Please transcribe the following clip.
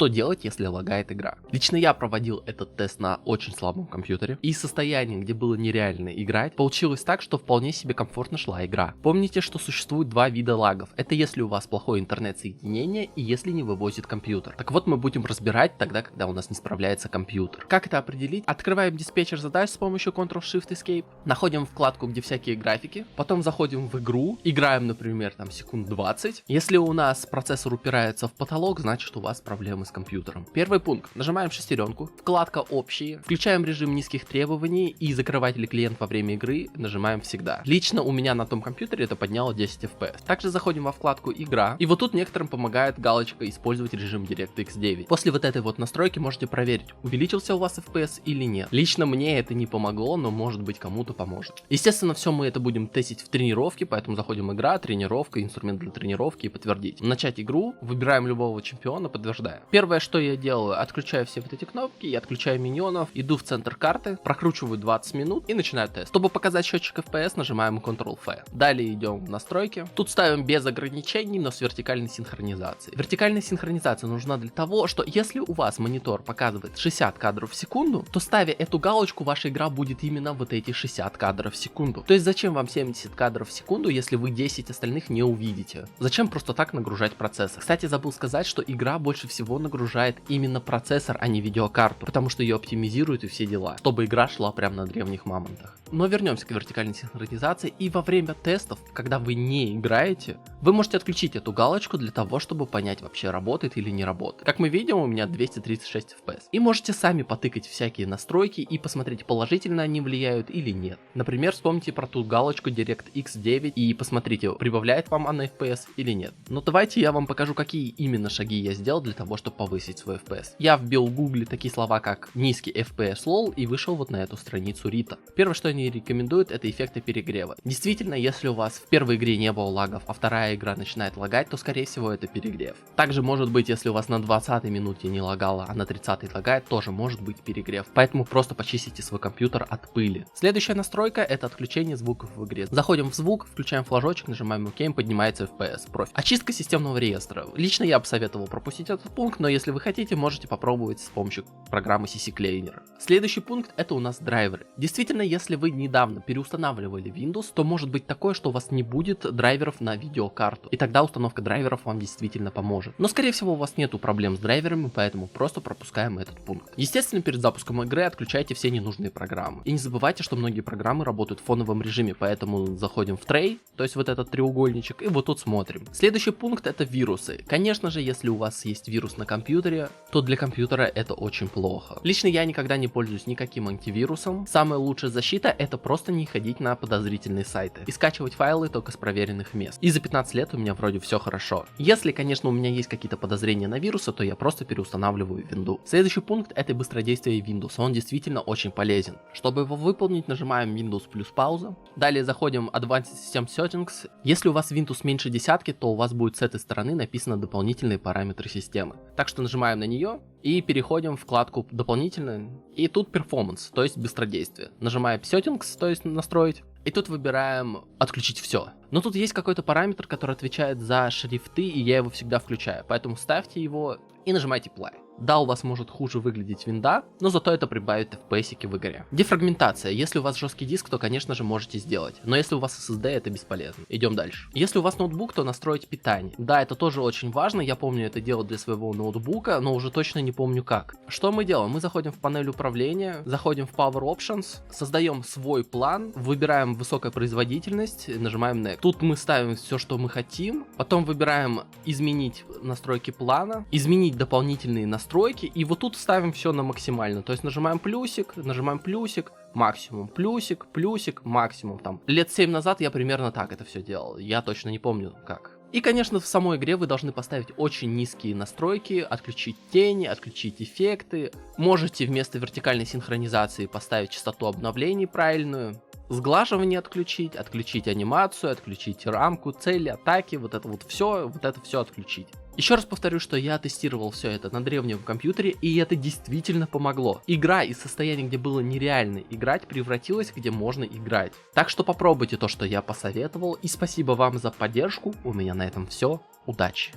Что делать, если лагает игра? Лично я проводил этот тест на очень слабом компьютере, и из состояния, где было нереально играть, получилось так, что вполне себе комфортно шла игра. Помните, что существует два вида лагов. Это если у вас плохое интернет-соединение и если не вывозит компьютер. Так вот, мы будем разбирать тогда, когда у нас не справляется компьютер. Как это определить? Открываем диспетчер задач с помощью Ctrl-Shift-Escape, находим вкладку, где всякие графики, потом заходим в игру, играем, например, там секунд 20. Если у нас процессор упирается в потолок, значит у вас проблемы с компьютером. Первый пункт. Нажимаем шестеренку, вкладка общие, включаем режим низких требований и закрывать ли клиент во время игры нажимаем всегда. Лично у меня на том компьютере это подняло 10 FPS. Также заходим во вкладку игра, и вот тут некоторым помогает галочка использовать режим DirectX 9. После вот этой вот настройки можете проверить, увеличился у вас FPS или нет. Лично мне это не помогло, но может быть кому-то поможет. Естественно, все мы это будем тестить в тренировке, поэтому заходим игра, тренировка, инструмент для тренировки и подтвердить. Начать игру, выбираем любого чемпиона, подтверждаем. Первое, что я делаю, отключаю все вот эти кнопки, я отключаю миньонов, иду в центр карты, прокручиваю 20 минут и начинаю тест. Чтобы показать счетчик FPS, нажимаем Ctrl-F. Далее идем в настройки. Тут ставим без ограничений, но с вертикальной синхронизацией. Вертикальная синхронизация нужна для того, что если у вас монитор показывает 60 кадров в секунду, то ставя эту галочку, ваша игра будет именно вот эти 60 кадров в секунду. То есть зачем вам 70 кадров в секунду, если вы 10 остальных не увидите? Зачем просто так нагружать процессор? Кстати, забыл сказать, что игра больше всего нагружает именно процессор, а не видеокарту, потому что ее оптимизируют и все дела, чтобы игра шла прямо на древних мамонтах. Но вернемся к вертикальной синхронизации, и во время тестов, когда вы не играете, вы можете отключить эту галочку для того, чтобы понять, вообще работает или не работает. Как мы видим, у меня 236 FPS. И можете сами потыкать всякие настройки и посмотреть, положительно они влияют или нет. Например, вспомните про ту галочку DirectX 9 и посмотрите, прибавляет вам она FPS или нет. Но давайте я вам покажу, какие именно шаги я сделал для того, чтобы повысить свой FPS. Я вбил в гугле такие слова, как низкий FPS LOL, и вышел вот на эту страницу Рита. Первое, что они рекомендуют, это эффекты перегрева. Действительно, если у вас в первой игре не было лагов, а вторая игра начинает лагать, то скорее всего это перегрев. Также может быть, если у вас на 20-й минуте не лагало, а на 30-й лагает, тоже может быть перегрев. Поэтому просто почистите свой компьютер от пыли. Следующая настройка — это отключение звуков в игре. Заходим в звук, включаем флажочек, нажимаем ОК, поднимается FPS. Профиль. Очистка системного реестра. Лично я бы советовал пропустить этот пункт, но если вы хотите, можете попробовать с помощью программы CC Cleaner. Следующий пункт — это у нас драйверы. Действительно, если вы недавно переустанавливали Windows, то может быть такое, что у вас не будет драйверов на видеокарту. И тогда установка драйверов вам действительно поможет. Но скорее всего у вас нету проблем с драйверами, поэтому просто пропускаем этот пункт. Естественно, перед запуском игры отключайте все ненужные программы. И не забывайте, что многие программы работают в фоновом режиме, поэтому заходим в трей, то есть вот этот треугольничек, и вот тут смотрим. Следующий пункт — это вирусы. Конечно же, если у вас есть вирус на компьютере, то для компьютера это очень плохо. Лично я никогда не пользуюсь никаким антивирусом. Самая лучшая защита — это просто не ходить на подозрительные сайты и скачивать файлы только с проверенных мест. И за 15 лет у меня вроде все хорошо. Если, конечно, у меня есть какие-то подозрения на вирусы, то я просто переустанавливаю винду. Следующий пункт — это быстродействие Windows. Он действительно очень полезен. Чтобы его выполнить, нажимаем Windows плюс пауза. Далее заходим в Advanced System Settings. Если у вас Windows меньше десятки, то у вас будет с этой стороны написано дополнительные параметры системы. Так что нажимаем на нее и переходим в вкладку дополнительные. И тут Performance, то есть быстродействие. Нажимаем Settings, то есть настроить. И тут выбираем отключить все. Но тут есть какой-то параметр, который отвечает за шрифты, и я его всегда включаю. Поэтому ставьте его и нажимайте Play. Да, у вас может хуже выглядеть винда, но зато это прибавит FPS в игре. Дефрагментация. Если у вас жесткий диск, то, конечно же, можете сделать. Но если у вас SSD, это бесполезно. Идем дальше. Если у вас ноутбук, то настроить питание. Да, это тоже очень важно. Я помню это дело для своего ноутбука, но уже точно не помню как. Что мы делаем? Мы заходим в панель управления, заходим в Power Options, создаем свой план, выбираем высокая производительность, нажимаем Next. Тут мы ставим все, что мы хотим. Потом выбираем изменить настройки плана, изменить дополнительные настройки. И вот тут ставим все на максимально. То есть нажимаем плюсик, максимум, плюсик, максимум. Там лет 7 назад я примерно так это все делал. Я точно не помню как. И, конечно, в самой игре вы должны поставить очень низкие настройки, отключить тени, отключить эффекты. Можете вместо вертикальной синхронизации поставить частоту обновлений правильную. Сглаживание отключить анимацию, отключить рамку, цели, атаки, вот это все отключить. Еще раз повторю, что я тестировал все это на древнем компьютере, и это действительно помогло. Игра из состояния, где было нереально играть, превратилась, где можно играть. Так что попробуйте то, что я посоветовал, и спасибо вам за поддержку. У меня на этом все. Удачи!